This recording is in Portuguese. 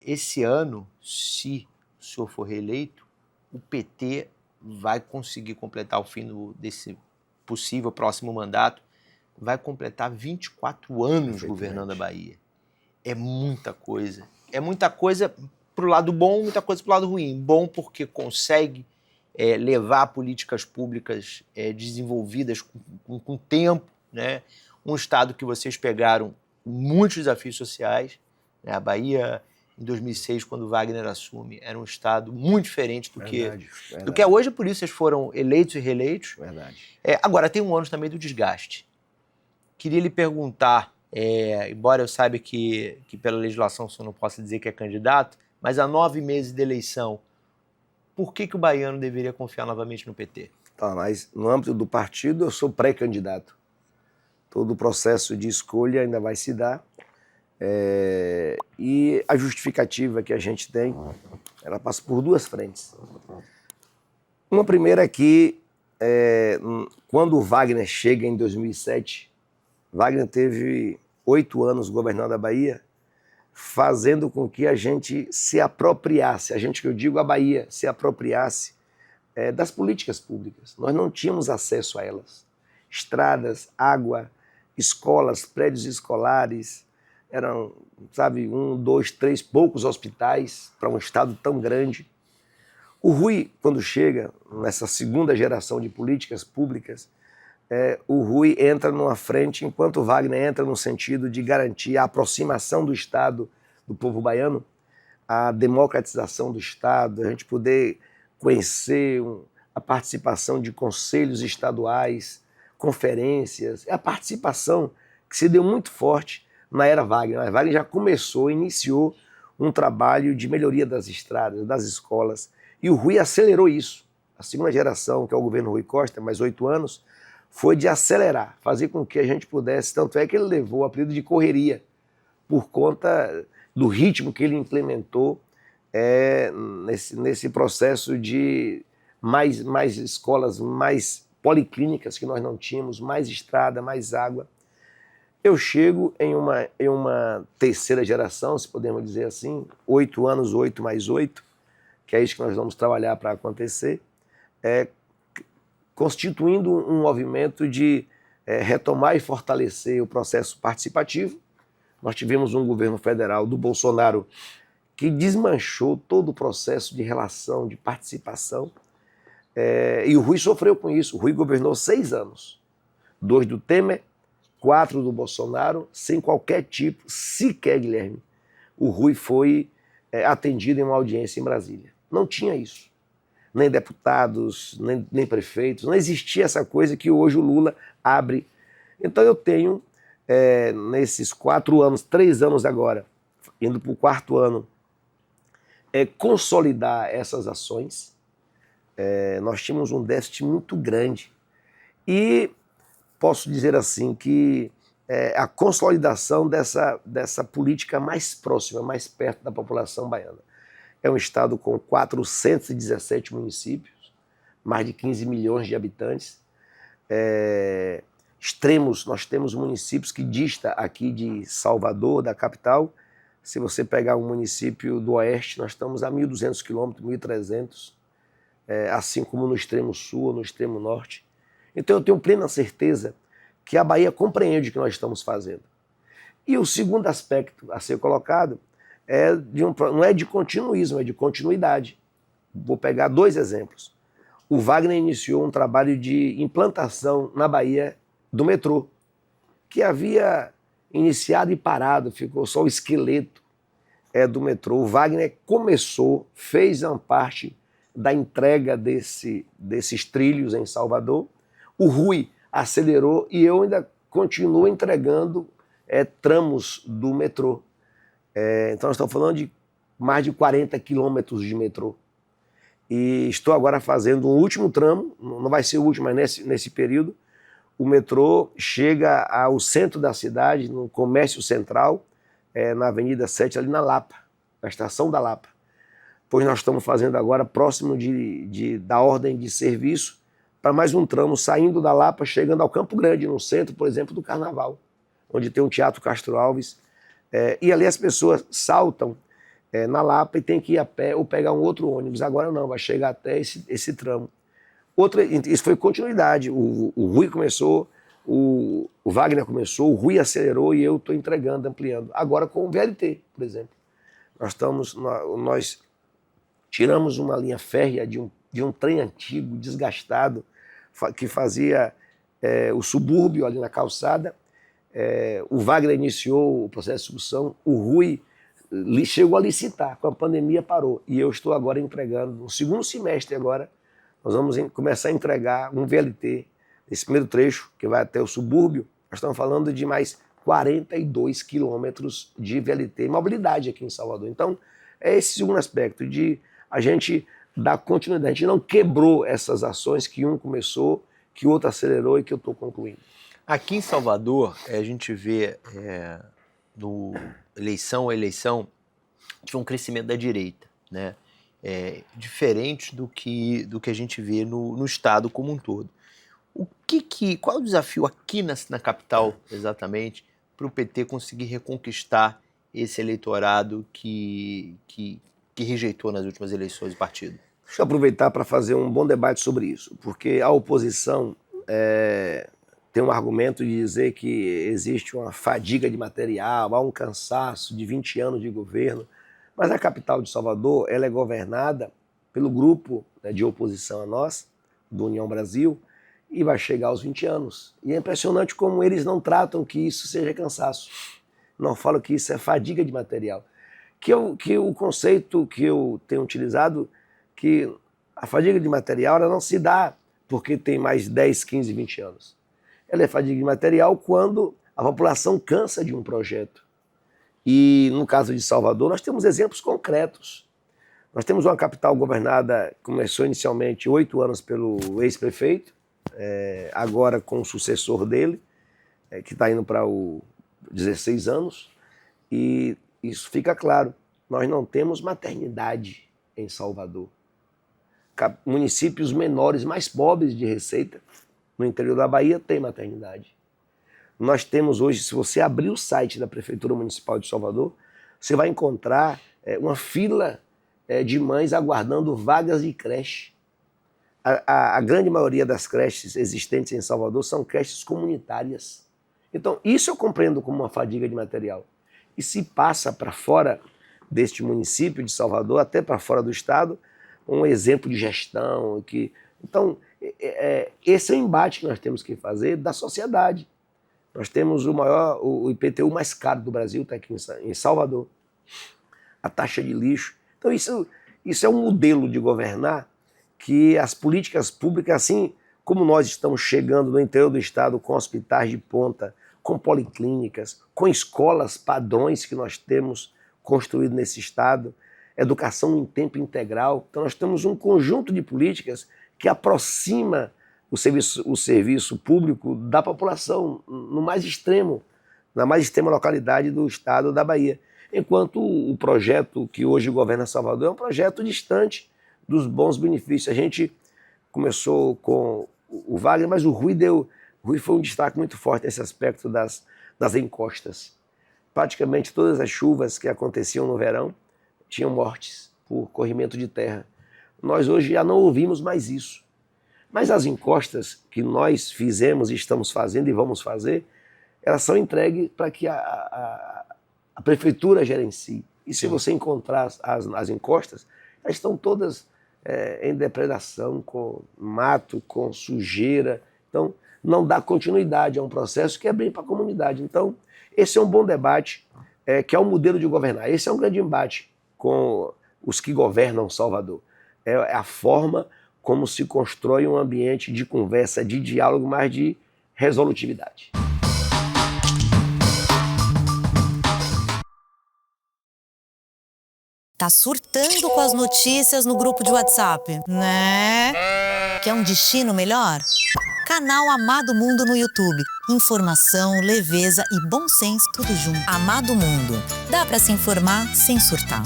Esse ano, se o senhor for reeleito, o PT vai conseguir completar o fim desse possível próximo mandato, vai completar 24 anos governando a Bahia. É muita coisa. É muita coisa para o lado bom, muita coisa para o lado ruim. Bom porque consegue levar políticas públicas desenvolvidas com tempo, né? Um estado que vocês pegaram muitos desafios sociais, né? A Bahia, em 2006, quando Wagner assume, era um estado muito diferente do que é hoje, por isso vocês foram eleitos e reeleitos. Agora, tem um ano também do desgaste. Queria lhe perguntar, embora eu saiba que pela legislação o senhor não possa dizer que é candidato, mas há 9 meses de eleição, por que o baiano deveria confiar novamente no PT? Tá, mas no âmbito do partido eu sou pré-candidato. Todo o processo de escolha ainda vai se dar. E a justificativa que a gente tem, ela passa por duas frentes. Uma primeira é que, quando o Wagner chega em 2007, Wagner teve 8 anos governando a Bahia, fazendo com que a gente se apropriasse, a gente que eu digo a Bahia, se apropriasse das políticas públicas. Nós não tínhamos acesso a elas. Estradas, água, escolas, prédios escolares, eram, 1, 2, 3, poucos hospitais para um estado tão grande. O Rui, quando chega nessa segunda geração de políticas públicas, o Rui entra numa frente, enquanto o Wagner entra no sentido de garantir a aproximação do Estado do povo baiano, a democratização do Estado, a gente poder conhecer a participação de conselhos estaduais, conferências, a participação que se deu muito forte na era Wagner. A Wagner já iniciou um trabalho de melhoria das estradas, das escolas, e o Rui acelerou isso. A segunda geração, que é o governo Rui Costa, mais 8 anos, foi de acelerar, fazer com que a gente pudesse, tanto é que ele levou o apelido de correria, por conta do ritmo que ele implementou nesse processo de mais escolas, mais policlínicas que nós não tínhamos, mais estrada, mais água. Eu chego em uma terceira geração, se podemos dizer assim, 8 anos, 8 mais 8, que é isso que nós vamos trabalhar para acontecer, constituindo um movimento de retomar e fortalecer o processo participativo. Nós tivemos um governo federal do Bolsonaro que desmanchou todo o processo de relação, de participação, e o Rui sofreu com isso. O Rui governou 6 anos, 2 do Temer, 4 do Bolsonaro, sem qualquer tipo, sequer, Guilherme, o Rui foi atendido em uma audiência em Brasília. Não tinha isso. Nem deputados, nem prefeitos, não existia essa coisa que hoje o Lula abre. Então eu tenho, nesses 4 anos, 3 anos agora, indo para o 4º ano, consolidar essas ações. Nós tínhamos um déficit muito grande e posso dizer assim que a consolidação dessa política mais próxima, mais perto da população baiana. É um estado com 417 municípios, mais de 15 milhões de habitantes. Extremos, nós temos municípios que distam aqui de Salvador, da capital. Se você pegar um município do oeste, nós estamos a 1.200 quilômetros, 1.300, assim como no extremo sul, no extremo norte. Então eu tenho plena certeza que a Bahia compreende o que nós estamos fazendo. E o segundo aspecto a ser colocado não é de continuismo, é de continuidade. Vou pegar 2 exemplos. O Wagner iniciou um trabalho de implantação na Bahia do metrô, que havia iniciado e parado, ficou só o esqueleto do metrô. O Wagner começou, fez uma parte da entrega desses trilhos em Salvador. O Rui acelerou e eu ainda continuo entregando tramos do metrô. Então nós estamos falando de mais de 40 quilômetros de metrô. E estou agora fazendo um último tramo, não vai ser o último, mas nesse período, o metrô chega ao centro da cidade, no comércio central, na Avenida 7, ali na Lapa, na estação da Lapa. Pois nós estamos fazendo agora, próximo da ordem de serviço, para mais um tramo, saindo da Lapa, chegando ao Campo Grande, no centro, por exemplo, do Carnaval, onde tem um Teatro Castro Alves. E ali as pessoas saltam na Lapa e tem que ir a pé ou pegar um outro ônibus. Agora não, vai chegar até esse tramo. Isso foi continuidade. O Rui começou, o Wagner começou, o Rui acelerou e eu estou entregando, ampliando. Agora com o VLT, por exemplo. Nós tiramos uma linha férrea de um trem antigo, desgastado, que fazia o subúrbio ali na calçada. O Wagner iniciou o processo de discussão, o Rui chegou a licitar, com a pandemia parou. E eu estou agora entregando, no segundo semestre agora, nós vamos começar a entregar um VLT, esse primeiro trecho, que vai até o subúrbio. Nós estamos falando de mais 42 quilômetros de VLT, mobilidade aqui em Salvador. Então, é esse segundo aspecto, de a gente dar continuidade. A gente não quebrou essas ações que um começou, que o outro acelerou e que eu estou concluindo. Aqui em Salvador, a gente vê, no eleição a eleição, que um crescimento da direita, né? Diferente do que a gente vê no estado como um todo. Qual é o desafio aqui na capital, exatamente, para o PT conseguir reconquistar esse eleitorado que rejeitou nas últimas eleições o partido? Deixa eu aproveitar para fazer um bom debate sobre isso, porque a oposição tem um argumento de dizer que existe uma fadiga de material, há um cansaço de 20 anos de governo, mas a capital de Salvador ela é governada pelo grupo de oposição a nós, do União Brasil, e vai chegar aos 20 anos. E é impressionante como eles não tratam que isso seja cansaço. Não falam que isso é fadiga de material. Que o conceito que eu tenho utilizado, que a fadiga de material ela não se dá porque tem mais 10, 15, 20 anos. Ela é fadiga de material quando a população cansa de um projeto. E no caso de Salvador, nós temos exemplos concretos. Nós temos uma capital governada, começou inicialmente 8 anos pelo ex-prefeito, agora com o sucessor dele, que está indo para 16 anos, e isso fica claro, nós não temos maternidade em Salvador. Municípios menores, mais pobres de receita, no interior da Bahia, tem maternidade. Nós temos hoje, se você abrir o site da Prefeitura Municipal de Salvador, você vai encontrar uma fila de mães aguardando vagas de creche. A grande maioria das creches existentes em Salvador são creches comunitárias. Então, isso eu compreendo como uma fadiga de material. E se passa para fora deste município de Salvador, até para fora do estado, um exemplo de gestão. Então, esse é o embate que nós temos que fazer da sociedade. Nós temos o IPTU mais caro do Brasil, está aqui em Salvador. A taxa de lixo. Então, isso é um modelo de governar que as políticas públicas, assim como nós estamos chegando no interior do estado com hospitais de ponta, com policlínicas, com escolas padrões que nós temos construído nesse estado, educação em tempo integral. Então nós temos um conjunto de políticas que aproxima o serviço público da população na mais extrema localidade do estado da Bahia. Enquanto o projeto que hoje governa Salvador é um projeto distante dos bons benefícios. A gente começou com o Wagner, mas o Rui foi um destaque muito forte nesse aspecto das encostas. Praticamente todas as chuvas que aconteciam no verão tinham mortes por corrimento de terra. Nós hoje já não ouvimos mais isso. Mas as encostas que nós fizemos, estamos fazendo e vamos fazer, elas são entregues para que a prefeitura gerencie. E se você encontrar as encostas, elas estão todas em depredação, com mato, com sujeira. Então, não dá continuidade a um processo que é bem para a comunidade. Então, esse é um bom debate, que é um modelo de governar. Esse é um grande embate com os que governam Salvador. É a forma como se constrói um ambiente de conversa, de diálogo, mas de resolutividade. Tá surtando com as notícias no grupo de WhatsApp, né? Quer um destino melhor? Canal Amado Mundo no YouTube. Informação, leveza e bom senso tudo junto. Amado Mundo. Dá pra se informar sem surtar.